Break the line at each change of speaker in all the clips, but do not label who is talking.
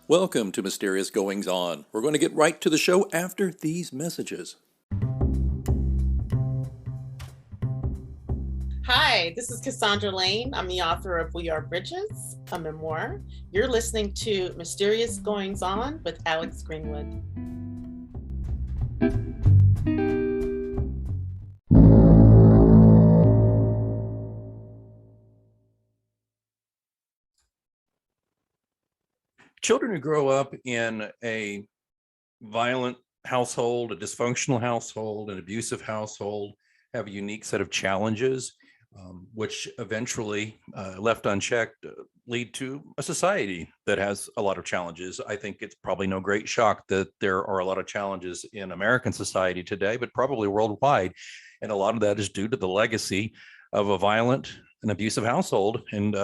Welcome to Mysterious Goings On. We're going to get right to the show after these messages.
Hi, this is Cassandra Lane. I'm the author of We Are Bridges, a memoir. You're listening to Mysterious Goings On with Alex Greenwood.
Children who grow up in a violent household, a dysfunctional household, an abusive household, have a unique set of challenges, which eventually, left unchecked, lead to a society that has a lot of challenges. I think it's probably no great shock that there are a lot of challenges in American society today, but probably worldwide. And a lot of that is due to the legacy of a violent and abusive household and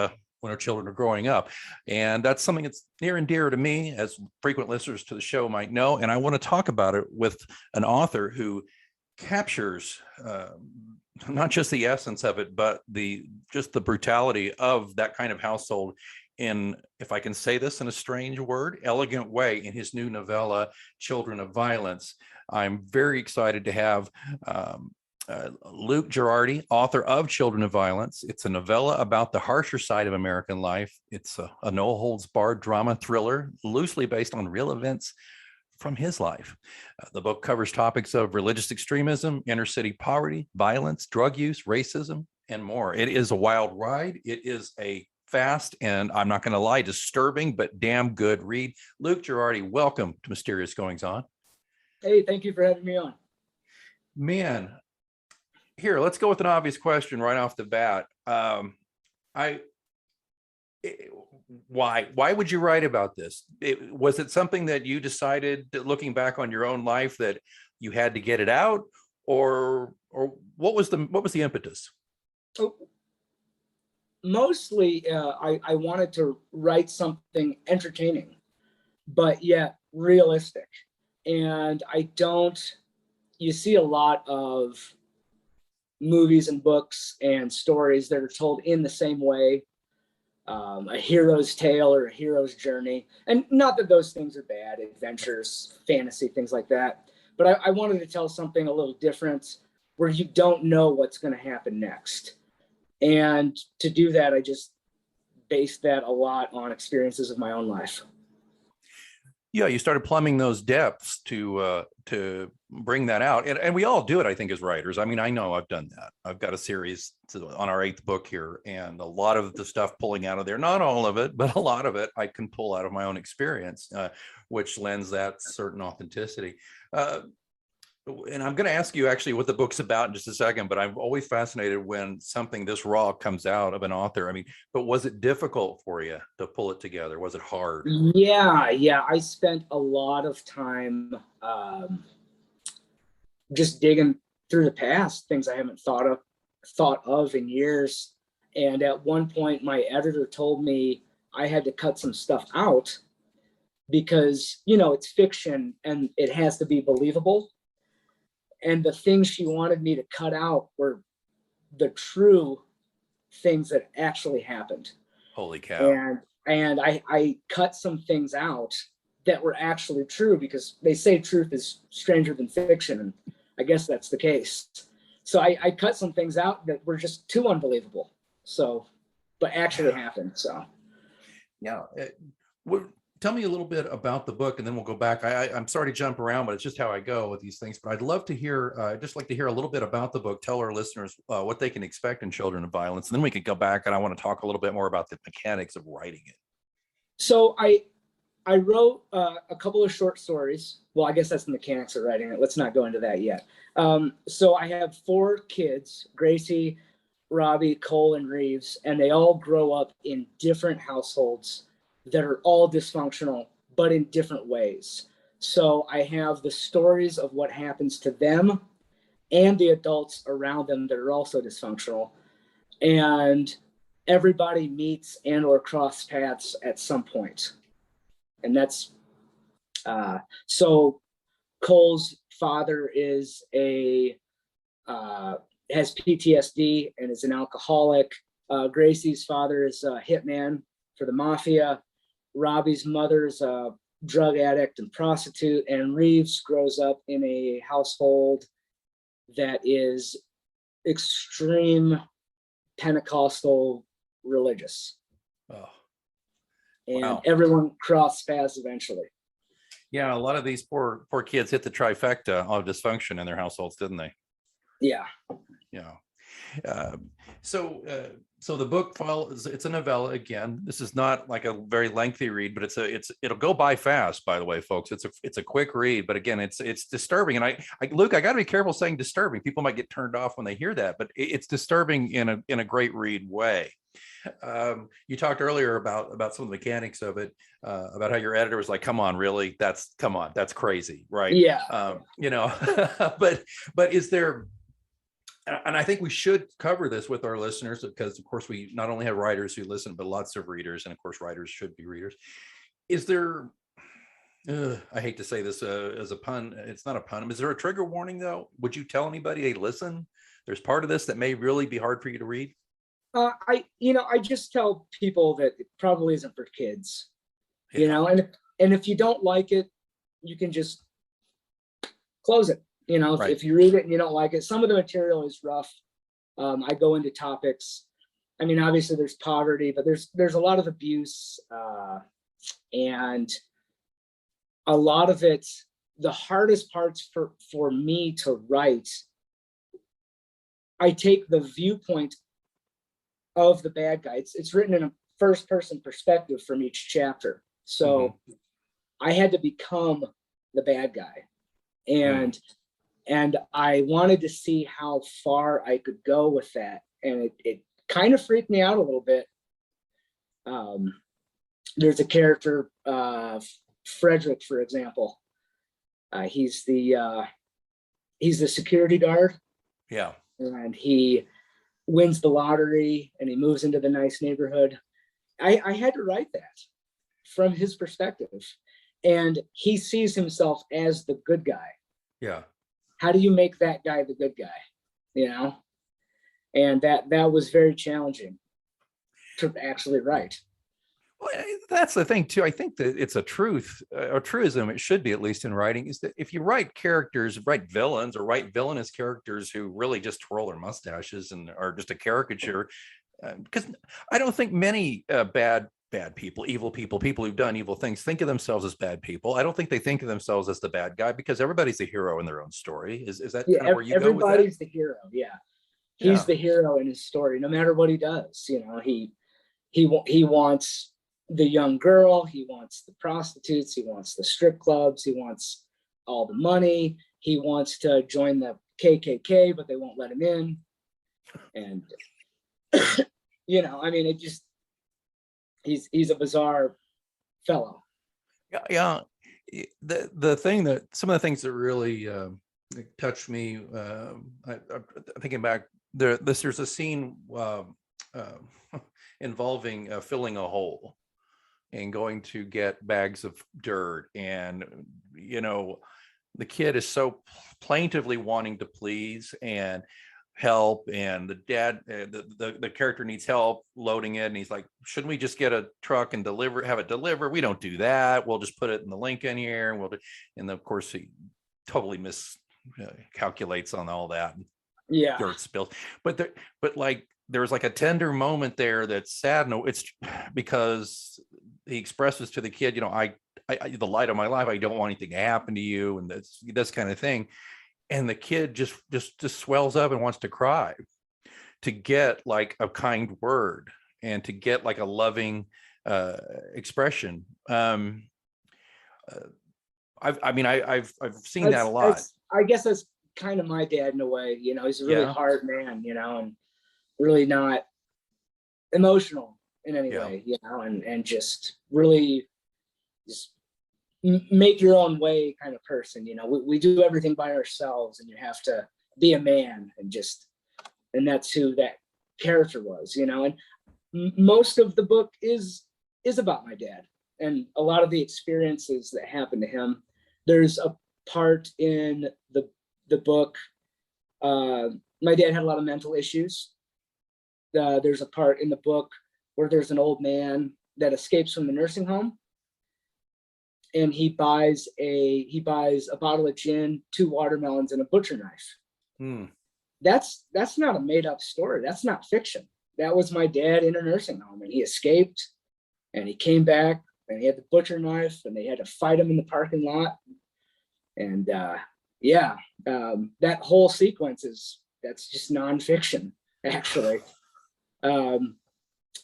when our children are growing up. And that's something that's near and dear to me, as frequent listeners to the show might know. And I want to talk about it with an author who captures not just the essence of it, but just the brutality of that kind of household in, if I can say this in a strange word, elegant way in his new novella, Children of Violence. I'm very excited to have Luke Gherardi, author of Children of Violence. It's a novella about the harsher side of American life. It's a no-holds-barred drama thriller, loosely based on real events from his life. The book covers topics of religious extremism, inner-city poverty, violence, drug use, racism, and more. It is a wild ride. It is a fast and, I'm not going to lie, disturbing but damn good read. Luke Gherardi, welcome to Mysterious Goings On.
Hey, thank you for having me on.
Man, here, let's go with an obvious question right off the bat. Why would you write about this? Was it something that you decided, looking back on your own life, that you had to get it out, or what was the impetus?
So, mostly, I wanted to write something entertaining, but yet realistic. And you see a lot of movies and books and stories that are told in the same way, a hero's tale or a hero's journey. And not that those things are bad, adventures, fantasy, things like that. But I wanted to tell something a little different where you don't know what's going to happen next. And to do that, I just based that a lot on experiences of my own life.
Yeah, you started plumbing those depths to bring that out, and we all do it, I think, as writers. I mean, I know I've done that. I've got a series on our 8th book here, and a lot of the stuff pulling out of there, not all of it, but a lot of it, I can pull out of my own experience, which lends that certain authenticity. And I'm going to ask you actually what the book's about in just a second, but I'm always fascinated when something this raw comes out of an author. I mean, but was it difficult for you to pull it together? Was it hard?
Yeah. I spent a lot of time just digging through the past, things I haven't thought of in years. And at one point, my editor told me I had to cut some stuff out because, it's fiction and it has to be believable. And the things she wanted me to cut out were the true things that actually happened.
Holy cow.
And I cut some things out that were actually true, because they say truth is stranger than fiction. And I guess that's the case. So I cut some things out that were just too unbelievable. So, but actually happened. So.
Yeah. Tell me a little bit about the book, and then we'll go back. I'm sorry to jump around, but it's just how I go with these things. But I'd love to hear, I'd just like to hear a little bit about the book. Tell our listeners what they can expect in Children of Violence. And then we can go back, and I want to talk a little bit more about the mechanics of writing it.
So I wrote a couple of short stories. Well, I guess that's the mechanics of writing it. Let's not go into that yet. So I have 4 kids, Gracie, Robbie, Cole, and Reeves, and they all grow up in different households that are all dysfunctional, but in different ways. So I have the stories of what happens to them and the adults around them that are also dysfunctional. And everybody meets and or cross paths at some point. And that's, so Cole's father is has PTSD and is an alcoholic. Gracie's father is a hitman for the mafia. Robbie's mother is a drug addict and prostitute. And Reeves grows up in a household that is extreme Pentecostal religious.
Oh,
And
wow.
everyone crossed paths eventually.
Yeah, a lot of these poor kids hit the trifecta of dysfunction in their households, didn't they?
Yeah.
Yeah. So the book follows, it's a novella again. This is not like a very lengthy read, but it'll go by fast, by the way, folks. It's a quick read, but again, it's disturbing. And Luke, I got to be careful saying disturbing. People might get turned off when they hear that, but it's disturbing in a great read way. You talked earlier about some of the mechanics of it, about how your editor was like, come on, really? That's crazy, right?
Yeah.
You know, but is there, and I think we should cover this with our listeners, because of course we not only have writers who listen, but lots of readers, and of course writers should be readers. Is there, I hate to say this as a pun, it's not a pun. Is there a trigger warning though? Would you tell anybody, hey, listen, there's part of this that may really be hard for you to read?
I just tell people that it probably isn't for kids,
Yeah.
and if you don't like it, you can just close it.
Right.
If you read it and you don't like it, some of the material is rough. I go into topics. I mean, obviously there's poverty, but there's a lot of abuse, and a lot of it, the hardest parts for me to write, I take the viewpoint of the bad guy. It's written in a first person perspective from each chapter. So I had to become the bad guy. And I wanted to see how far I could go with that. And it kind of freaked me out a little bit. There's a character, Frederick, for example. He's the security guard.
Yeah.
And he wins the lottery and he moves into the nice neighborhood. I had to write that from his perspective. And he sees himself as the good guy.
Yeah.
How do you make that guy the good guy? And that was very challenging to actually write.
Well, that's the thing too. I think that it's a truth, or truism, it should be, at least in writing, is that if you write villains, or write villainous characters who really just twirl their mustaches and are just a caricature, because I don't think many bad people, evil people who've done evil things think of themselves as bad people. I don't think they think of themselves as the bad guy, because everybody's a hero in their own story. Is that kind of where you go with that?
Everybody's the hero. Yeah. He's the hero in his story, no matter what he does. He wants the young girl, he wants the prostitutes, he wants the strip clubs, he wants all the money, he wants to join the KKK, but they won't let him in. And I mean, he's a bizarre fellow.
Yeah. The thing that, some of the things that really touched me, I'm thinking back, there's a scene involving filling a hole and going to get bags of dirt, and the kid is so plaintively wanting to please and help, and the dad, the character needs help loading it, and he's like, shouldn't we just get a truck and have it delivered? We don't do that, we'll just put it in the Lincoln here, and of course he totally calculates on all that.
Yeah.
Dirt spills, but there was like a tender moment there that's sad. No, it's because he expresses to the kid, I the light of my life, I don't want anything to happen to you, and this kind of thing. And the kid just swells up and wants to cry, to get like a kind word and to get like a loving expression. I've seen that a lot.
I guess that's kind of my dad in a way. He's a really hard man, and really not emotional in any way, and just really just make your own way kind of person. We do everything by ourselves, and you have to be a man, and that's who that character was. And most of the book is about my dad and a lot of the experiences that happened to him. There's a part in the book. My dad had a lot of mental issues. There's a part in the book where there's an old man that escapes from the nursing home, and he buys a bottle of gin, 2 watermelons, and a butcher knife.
Hmm.
That's not a made up story. That's not fiction. That was my dad in a nursing home, and he escaped, and he came back, and he had the butcher knife, and they had to fight him in the parking lot. And that whole sequence that's just nonfiction, actually.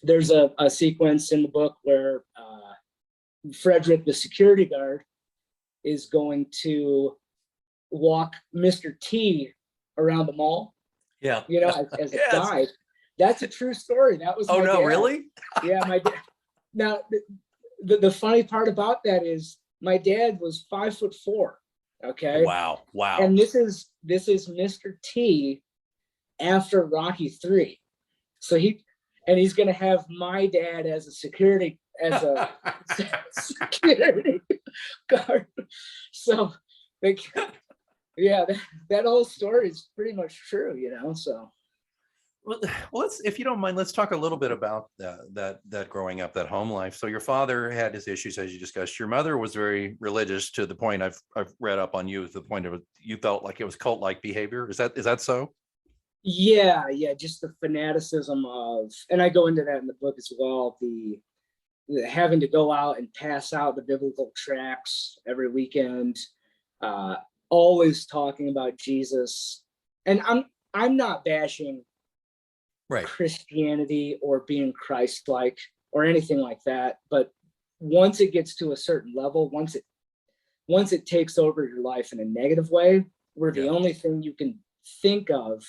There's a sequence in the book where Frederick, the security guard, is going to walk Mr. T around the mall.
Yeah.
As a
Yes.
guide. That's a true story. That was
Oh,
my
no,
dad.
really?
Yeah, my dad. Now, the funny part about that is my dad was 5'4". Okay.
Wow.
And this is Mr. T after Rocky 3. So he's gonna have my dad as a security guard. So that whole story is pretty much true, so.
Well, if you don't mind, let's talk a little bit about that growing up, that home life. So your father had his issues, as you discussed. Your mother was very religious, to the point I've read up on you, to the point of you felt like it was cult-like behavior. Is that so?
Yeah, just the fanaticism of, and I go into that in the book as well, the having to go out and pass out the biblical tracts every weekend, always talking about Jesus. And I'm not bashing
Right.
Christianity or being Christ-like or anything like that, but once it gets to a certain level, once it takes over your life in a negative way, where the only thing you can think of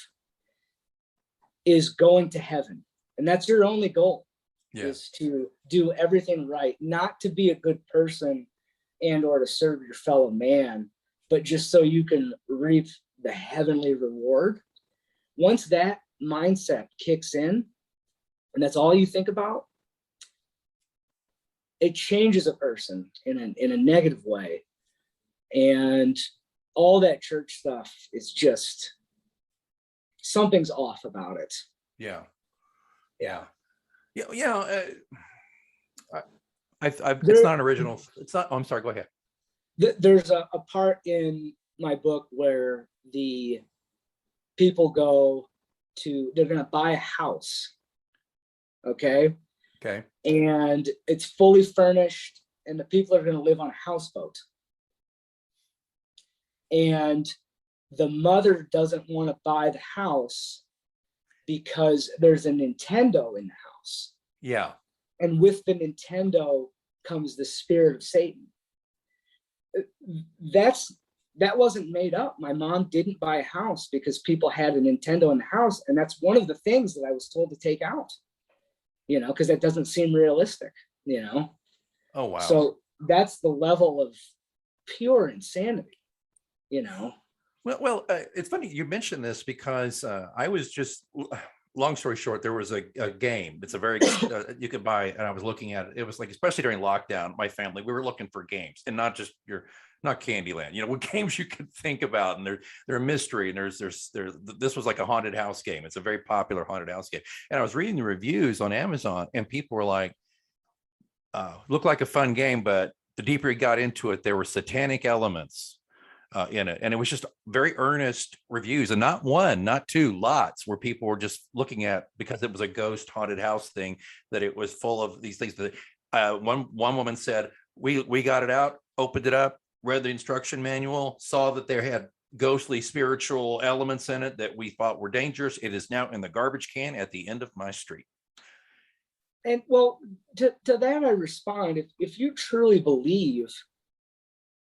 is going to heaven, and that's your only goal, is to do everything right, not to be a good person and or to serve your fellow man, but just so you can reap the heavenly reward. Once that mindset kicks in, and that's all you think about, it changes a person in a negative way. And all that church stuff is just, something's off about it.
It's not an original. It's not. Oh, I'm sorry. Go ahead.
There's a part in my book where the people they're going to buy a house. Okay. And it's fully furnished, and the people are going to live on a houseboat. And the mother doesn't want to buy the house because there's a Nintendo in the house.
Yeah.
And with the Nintendo comes the spirit of Satan. That wasn't made up. My mom didn't buy a house because people had a Nintendo in the house. And that's one of the things that I was told to take out, because that doesn't seem realistic,
Oh, wow.
So that's the level of pure insanity,
Well, it's funny you mentioned this, because I was just, long story short, there was a game. It's a very, you could buy, and I was looking at it. It was like, especially during lockdown, my family, we were looking for games, and not just not Candyland, what games you could think about. And they're a mystery, and this was like a haunted house game. It's a very popular haunted house game. And I was reading the reviews on Amazon, and people were like, looked like a fun game, but the deeper you got into it, there were satanic elements in it. And it was just very earnest reviews, and not one, not two, lots, where people were just looking at, because it was a ghost haunted house thing, that it was full of these things that one woman said, we got it out, opened it up, read the instruction manual, saw that there had ghostly spiritual elements in it that we thought were dangerous. It is now in the garbage can at the end of my street.
And well, to that I respond, if you truly believe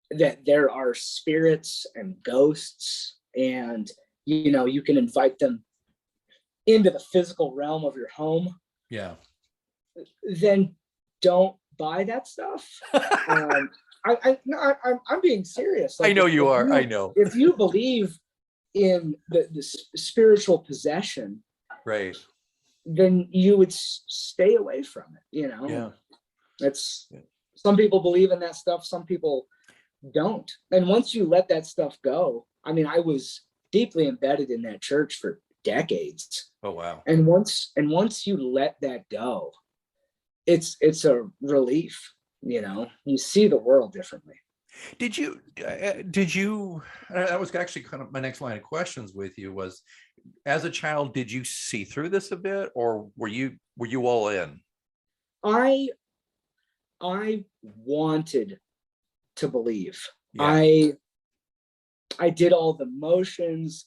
that there are spirits and ghosts, and you can invite them into the physical realm of your home, then don't buy that stuff. I'm being serious.
Like, I know you are. I know.
If you believe in the spiritual possession,
right,
then you would stay away from it, you know?
Yeah.
It's,
Yeah.
some people believe in that stuff, some people don't. And once you let that stuff go, I mean, I was deeply embedded in that church for decades.
Oh, wow.
And once you let that go, it's a relief, you know, you see the world differently.
Did you, that was actually kind of my next line of questions with you was, as a child, did you see through this a bit, or were you all in?
I wanted to believe.
Yeah.
I did all the motions,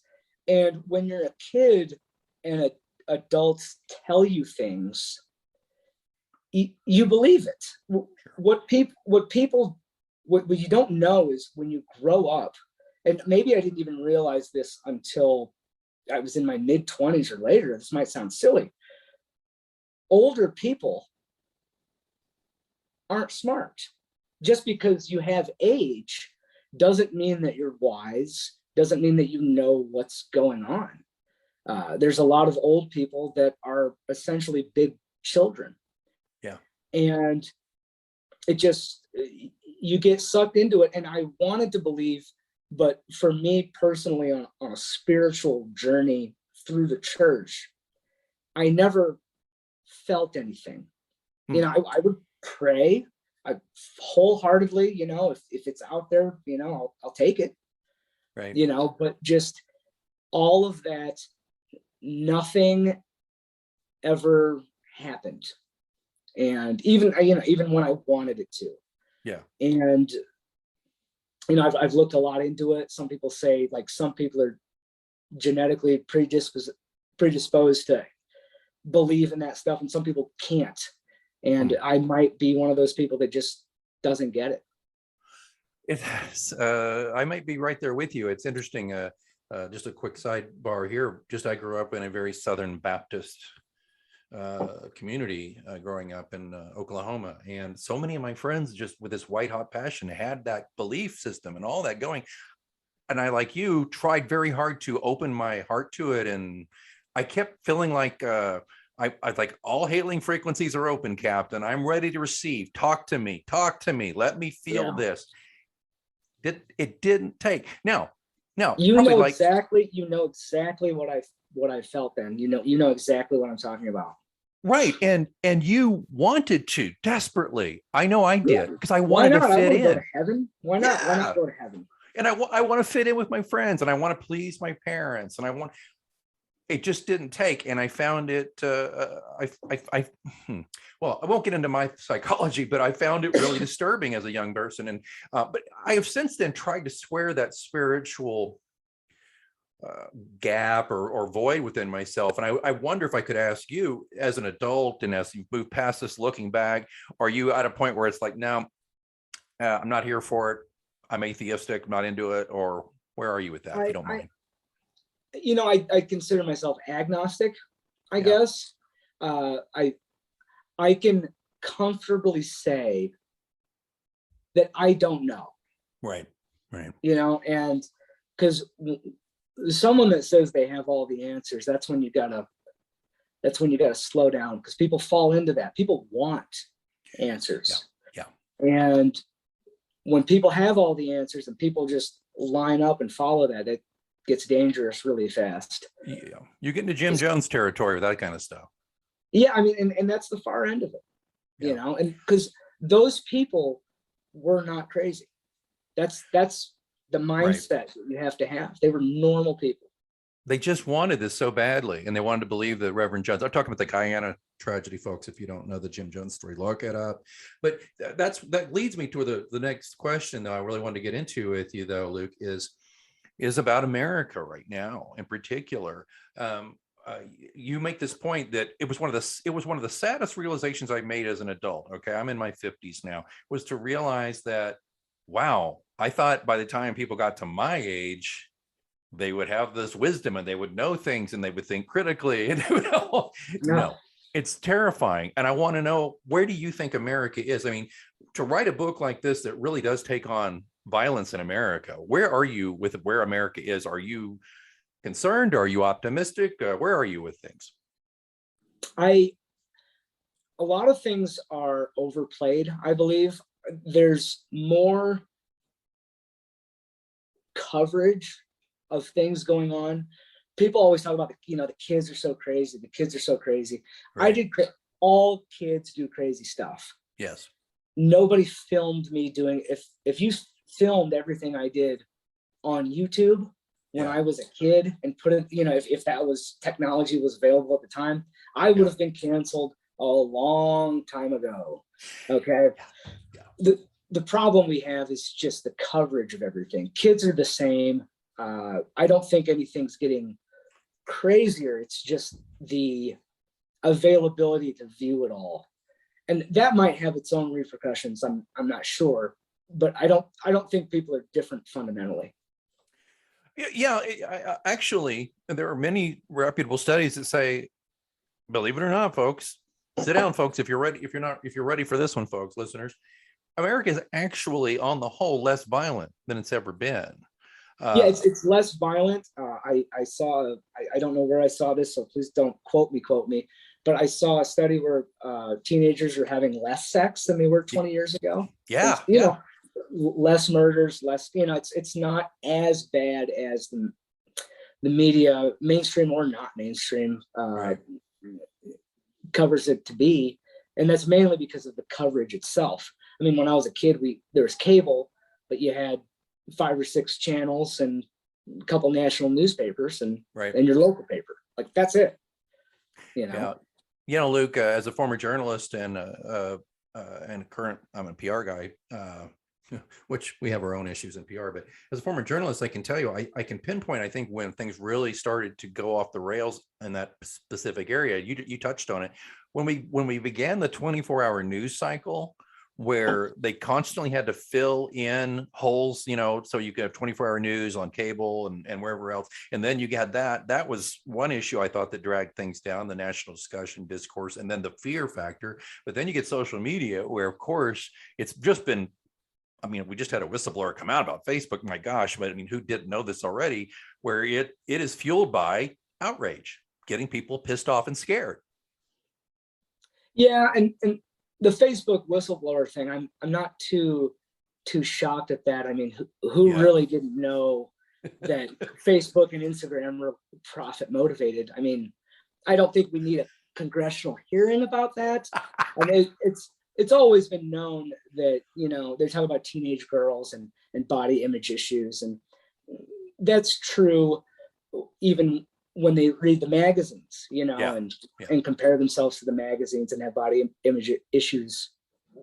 and when you're a kid and adults tell you things, you believe it. What you don't know is when you grow up, and maybe I didn't even realize this until I was in my mid-20s or later. This might sound silly. Older people aren't smart. Just because you have age doesn't mean that you're wise, doesn't mean that you know what's going on. There's a lot of old people that are essentially big children.
Yeah.
And it just, you get sucked into it. And I wanted to believe, but for me personally, on a spiritual journey through the church, I never felt anything. You know, I would pray, I wholeheartedly, you know, if it's out there, you know, I'll take it.
Right.
You know, but just all of that, nothing ever happened. And even when I wanted it to.
Yeah.
And, you know, I've looked a lot into it. Some people say, like, some people are genetically predisposed to believe in that stuff, and some people can't. And I might be one of those people that just doesn't get it.
I might be right there with you. It's interesting. Just a quick sidebar here. I grew up in a very Southern Baptist community growing up in Oklahoma. And so many of my friends, just with this white hot passion, had that belief system and all that going. And I, like you, tried very hard to open my heart to it. And I kept feeling like, I like, all hailing frequencies are open, Captain. I'm ready to receive. Talk to me. Let me feel this. It didn't take. Now,
you know exactly what I felt then. You know exactly what I'm talking about.
Right. And you wanted to desperately. I know I did, because I wanted to fit in.
Go to heaven. Why not?
Yeah.
Why not go to heaven?
And I want to fit in with my friends, and I want to please my parents, and it just didn't take. And I found it, well, I won't get into my psychology, but I found it really disturbing as a young person. And, but I have since then tried to square that spiritual gap or void within myself. And I wonder if I could ask you, as an adult, and as you move past this, looking back, are you at a point where it's like, no, I'm not here for it, I'm atheistic, I'm not into it, or where are you with that, if you don't mind?
You know, I consider myself agnostic, I guess. I can comfortably say that I don't know.
Right.
You know, and because someone that says they have all the answers, that's when you gotta slow down, because people fall into that. People want answers.
Yeah.
And when people have all the answers and people just line up and follow that, it gets dangerous really fast.
Yeah. You get into Jim Jones territory with that kind of stuff.
Yeah, I mean, and that's the far end of it, you know, and because those people were not crazy. That's the mindset that you have to have. They were normal people.
They just wanted this so badly, and they wanted to believe that Reverend Jones. I'm talking about the Guyana tragedy, folks. If you don't know the Jim Jones story, look it up. But that leads me to the next question that I really wanted to get into with you, though, Luke, is about America right now in particular. You make this point that it was one of the saddest realizations I made as an adult. Okay, I'm in my 50s now. Was to realize that, wow, I thought by the time people got to my age, they would have this wisdom and they would know things and they would think critically. And no, it's terrifying. And I want to know, where do you think America is? I mean, to write a book like this that really does take on violence in America, where are you with where America is? Are you concerned? Are you optimistic? Where are you with things?
A lot of things are overplayed, I believe. There's more coverage of things going on. People always talk about, the kids are so crazy. The kids are so crazy.
Right.
All kids do crazy stuff.
Yes.
Nobody filmed me doing, if you filmed everything I did on YouTube when I was a kid and put it, if that was technology was available at the time, I would have been canceled a long time ago. Okay. The problem we have is just the coverage of everything. Kids are the same. I don't think anything's getting crazier. It's just the availability to view it all. And that might have its own repercussions. I'm not sure, but I don't think people are different fundamentally.
Yeah, actually, there are many reputable studies that say, believe it or not, folks, sit down, folks. If you're ready, if you're ready for this one, folks, listeners, America is actually, on the whole, less violent than it's ever been.
Yeah, it's less violent. I saw, I don't know where I saw this, so please don't quote me, but I saw a study where teenagers are having less sex than they were 20 years ago.
Yeah,
know, less murders, less, it's not as bad as the media, mainstream or not mainstream,
Right.
covers it to be. And that's mainly because of the coverage itself. I mean, when I was a kid, there was cable, but you had 5 or 6 channels and a couple national newspapers and your local paper. Like, that's it.
Yeah. Luke, as a former journalist and current, I'm a PR guy, which we have our own issues in PR, but as a former journalist, I can tell you, I can pinpoint, I think, when things really started to go off the rails in that specific area. You touched on it. When we began the 24-hour news cycle, where they constantly had to fill in holes, so you could have 24-hour news on cable and wherever else. And then you had that was one issue I thought that dragged things down, the national discussion discourse, and then the fear factor. But then you get social media, where, of course, it's just been, we just had a whistleblower come out about Facebook, my gosh, but who didn't know this already, where it is fueled by outrage, getting people pissed off and scared.
Yeah, and the Facebook whistleblower thing, I'm not too shocked at that. I mean, who really didn't know that Facebook and Instagram were profit motivated? I mean, I don't think we need a congressional hearing about that. I mean, it's always been known that, they're talking about teenage girls and body image issues, and that's true even when they read the magazines, and compare themselves to the magazines and have body image issues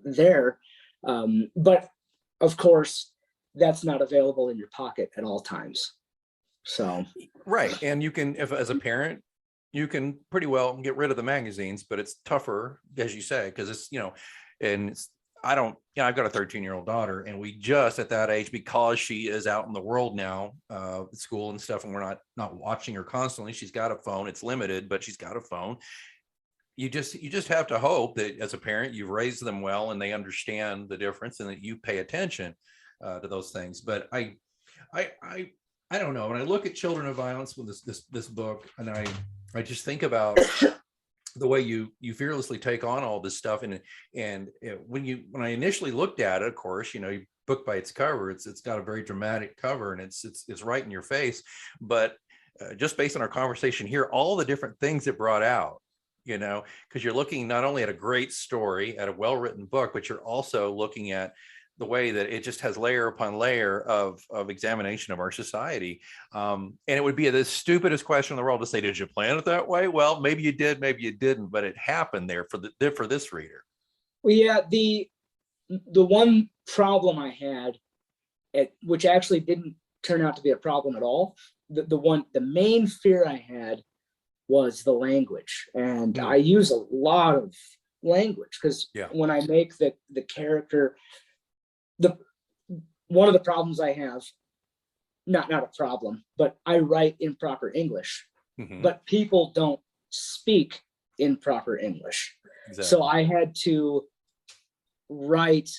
there. But of course, that's not available in your pocket at all times. So,
right. And you can, if as a parent, you can pretty well get rid of the magazines, but it's tougher, as you say, because it's, and it's, I've got a 13-year-old daughter, and we just at that age, because she is out in the world now, at school and stuff, and we're not watching her constantly. She's got a phone. It's limited, but she's got a phone. You just have to hope that as a parent, you've raised them well and they understand the difference, and that you pay attention to those things. But I don't know. When I look at children of violence with this book, and I just think about the way you fearlessly take on all this stuff, and when I initially looked at it, of course, book by its cover, it's got a very dramatic cover, and it's right in your face. But just based on our conversation here, all the different things it brought out, because you're looking not only at a great story, at a well-written book, but you're also looking at the way that it just has layer upon layer of examination of our society. And it would be the stupidest question in the world to say, did you plan it that way? Well, maybe you did, maybe you didn't, but it happened there for this reader.
Well, yeah, the one problem I had, which actually didn't turn out to be a problem at all, the main fear I had was the language. And I use a lot of language, because when I make the character, one of the problems I have, not a problem, but I write in proper English, but people don't speak in proper English. Exactly. So I had to write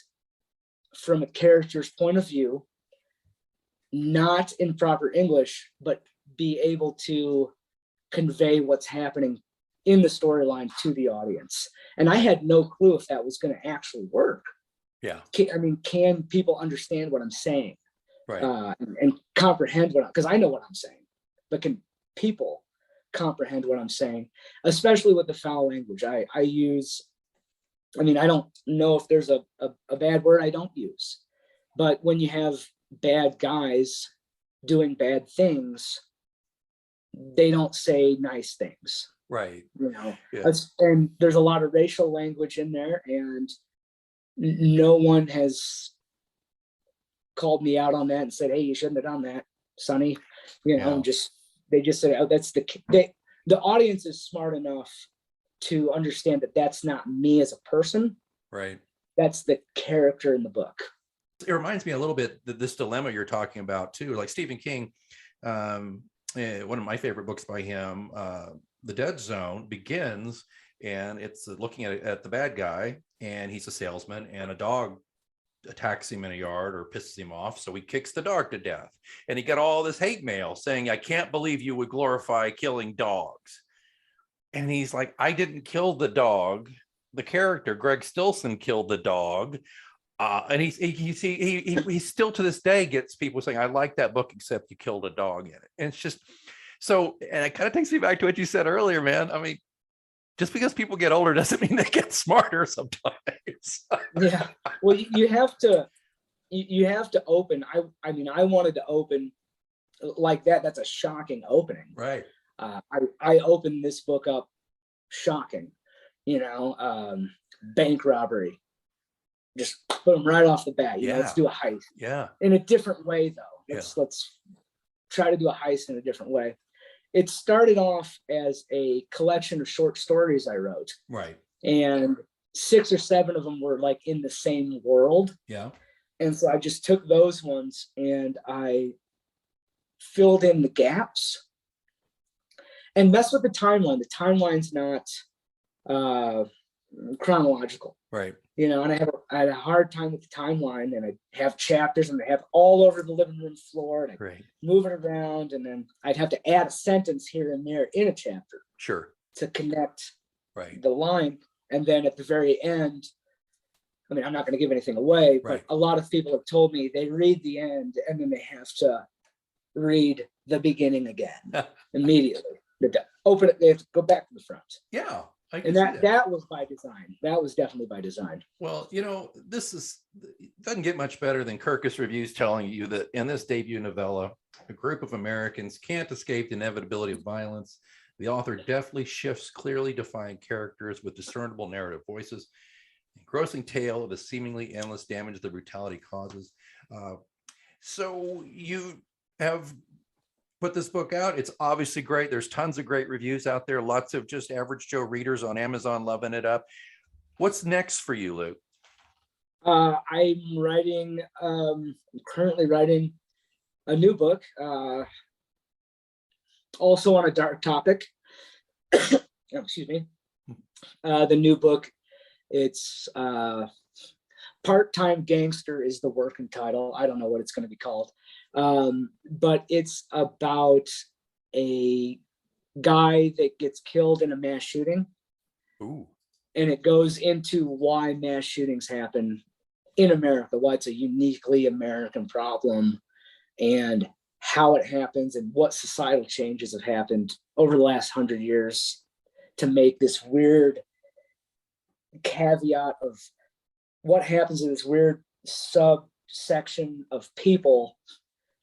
from a character's point of view, not in proper English, but be able to convey what's happening in the storyline to the audience. And I had no clue if that was going to actually work.
Yeah.
Can people understand what I'm saying?
Right.
And comprehend because I know what I'm saying, but can people comprehend what I'm saying, especially with the foul language I use? I mean, I don't know if there's a bad word I don't use, but when you have bad guys doing bad things, they don't say nice things.
Right.
Yeah. And there's a lot of racial language in there, and no one has called me out on that and said, hey, you shouldn't have done that, Sonny. They just said, oh, the audience is smart enough to understand that that's not me as a person.
Right.
That's the character in the book.
It reminds me a little bit that this dilemma you're talking about too, like Stephen King, one of my favorite books by him, The Dead Zone, begins and it's looking at the bad guy, and he's a salesman, and a dog attacks him in a yard or pisses him off, so he kicks the dog to death, and he got all this hate mail saying, I can't believe you would glorify killing dogs. And he's like, I didn't kill the dog, the character Greg Stilson killed the dog. And he still to this day gets people saying, I like that book except you killed a dog in it. And it's just so, and it kind of takes me back to what you said earlier, man. I mean, just because people get older doesn't mean they get smarter sometimes.
Yeah. Well, you have to open. I mean, I wanted to open like that. That's a shocking opening.
Right.
I opened this book up shocking, bank robbery. Just put them right off the bat. Let's do a heist.
Yeah.
In a different way, though. Let's try to do a heist in a different way. It started off as a collection of short stories I wrote.
Right.
And 6 or 7 of them were like in the same world.
Yeah.
And so I just took those ones and I filled in the gaps and messed with the timeline. The timeline's not chronological.
Right.
And I had a hard time with the timeline, and I'd have chapters and I'd have all over the living room floor, and I'd move it around, and then I'd have to add a sentence here and there in a chapter.
Sure.
To connect the line. And then at the very end, I mean, I'm not going to give anything away, but a lot of people have told me they read the end and then they have to read the beginning again immediately. Open it, they have to go back to the front.
Yeah.
And that was by design. That was definitely by design.
Well, this doesn't get much better than Kirkus Reviews telling you that in this debut novella, a group of Americans can't escape the inevitability of violence. The author deftly shifts clearly defined characters with discernible narrative voices, engrossing tale of the seemingly endless damage the brutality causes. So you have put this book out. It's obviously great. There's tons of great reviews out there. Lots of just average Joe readers on Amazon loving it up. What's next for you, Luke?
I'm currently writing a new book, also on a dark topic. Excuse me. The new book, it's Part-Time Gangster is the working title. I don't know what it's going to be called. But it's about a guy that gets killed in a mass shooting.
Ooh.
And it goes into why mass shootings happen in America, why it's a uniquely American problem, and how it happens, and what societal changes have happened over the last 100 years to make this weird caveat of what happens in this weird subsection of people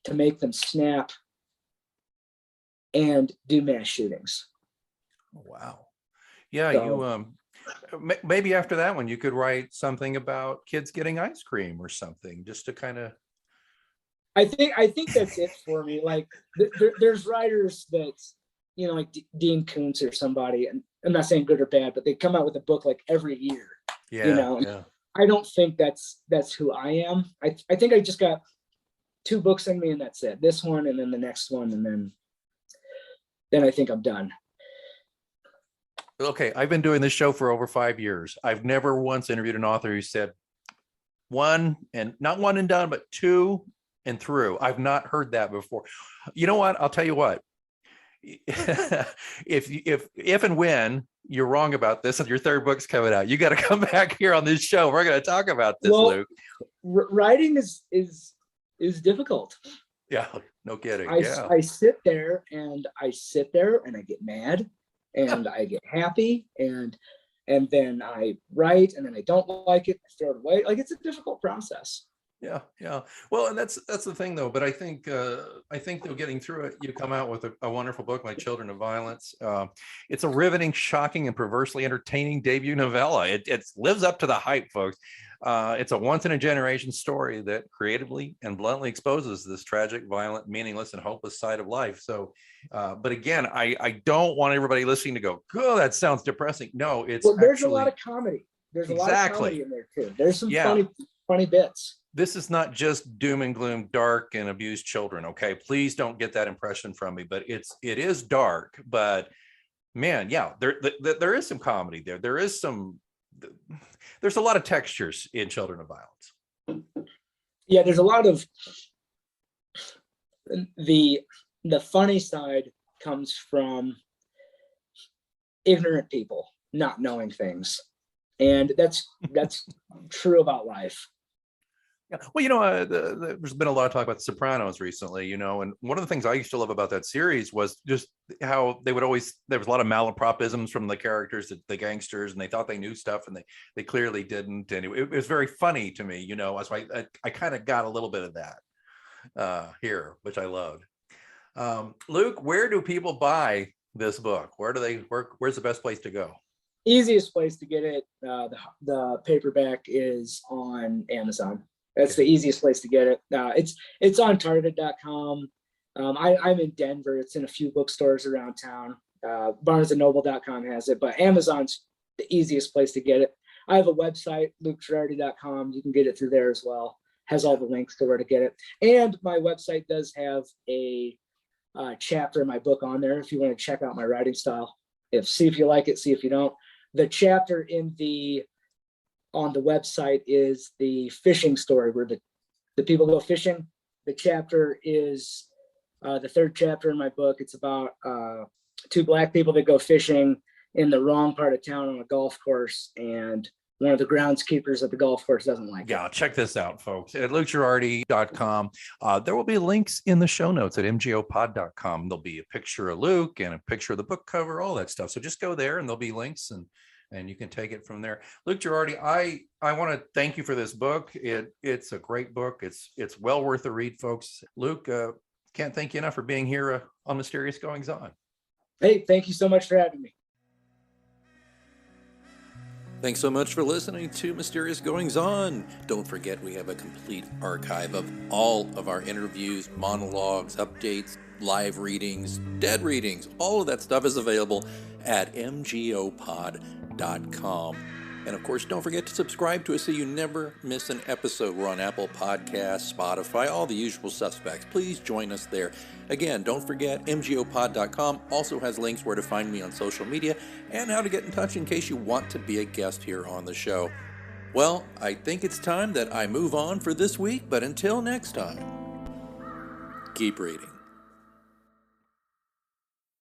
to make them snap and do mass shootings.
Wow. Yeah.
So,
maybe after that one, you could write something about kids getting ice cream or something, just to kind of.
I think that's it for me. Like there's writers that, like Dean Koontz or somebody, and I'm not saying good or bad, but they come out with a book like every year.
Yeah.
I don't think that's who I am. I think I just got 2 books in me, and that's it. This one and then the next one, and then I think I'm done.
Okay, I've been doing this show for over 5 years. I've never once interviewed an author who said one, and not one and done, but 2 and through. I've not heard that before. You know what? I'll tell you what. if and when you're wrong about this and your third book's coming out, you got to come back here on this show. We're going to talk about this,
Well,
Luke.
Writing is difficult.
Yeah, no kidding.
I sit there and I get mad and I get happy and then I write and then I don't like it, I throw it away. Like, it's a difficult process.
Yeah. Well, and that's the thing though. But I think though, getting through it, you come out with a wonderful book like Children of Violence. It's a riveting, shocking, and perversely entertaining debut novella. It lives up to the hype, folks. It's a once in a generation story that creatively and bluntly exposes this tragic, violent, meaningless, and hopeless side of life. So, but again, I don't want everybody listening to go, "Oh, that sounds depressing." No, it's
there's a lot of comedy. There's a lot of comedy in there too. There's some funny bits.
This is not just doom and gloom, dark and abused children. Okay, please don't get that impression from me. But it is dark. But man, yeah, there is some comedy there. There's a lot of textures in Children of Violence.
Yeah, there's a lot of the funny side comes from ignorant people not knowing things, and that's true about life.
Yeah. Well, there's been a lot of talk about The Sopranos recently, and one of the things I used to love about that series was just how there was a lot of malapropisms from the characters, the gangsters, and they thought they knew stuff and they clearly didn't. And it was very funny to me, so I kind of got a little bit of that here, which I loved. Luke, where do people buy this book? Where's the best place to go?
Easiest place to get it. The paperback is on Amazon. That's the easiest place to get it. It's on Target.com. I'm in Denver. It's in a few bookstores around town. BarnesandNoble.com has it, but Amazon's the easiest place to get it. I have a website, LukeGherardi.com. You can get it through there as well. Has all the links to where to get it. And my website does have a chapter in my book on there if you want to check out my writing style. See if you like it, see if you don't. The chapter on the website is the fishing story where the people go fishing. The chapter is the third chapter in my book. It's about two Black people that go fishing in the wrong part of town on a golf course, and one of the groundskeepers at the golf course doesn't like it.
Yeah, check this out, folks. At LukeGherardi.com, there will be links in the show notes at mgopod.com. There'll be a picture of Luke and a picture of the book cover, all that stuff. So just go there and there'll be links and you can take it from there. Luke Gherardi, I want to thank you for this book. It's a great book. It's well worth the read, folks. Luke, can't thank you enough for being here on Mysterious Goings On.
Hey, thank you so much for having me.
Thanks so much for listening to Mysterious Goings On. Don't forget, we have a complete archive of all of our interviews, monologues, updates, live readings, dead readings. All of that stuff is available at mgopod.com. And of course, don't forget to subscribe to us so you never miss an episode. We're on Apple Podcasts, Spotify, all the usual suspects. Please join us there. Again, don't forget, mgopod.com also has links where to find me on social media and how to get in touch in case you want to be a guest here on the show. Well, I think it's time that I move on for this week, but until next time, keep reading.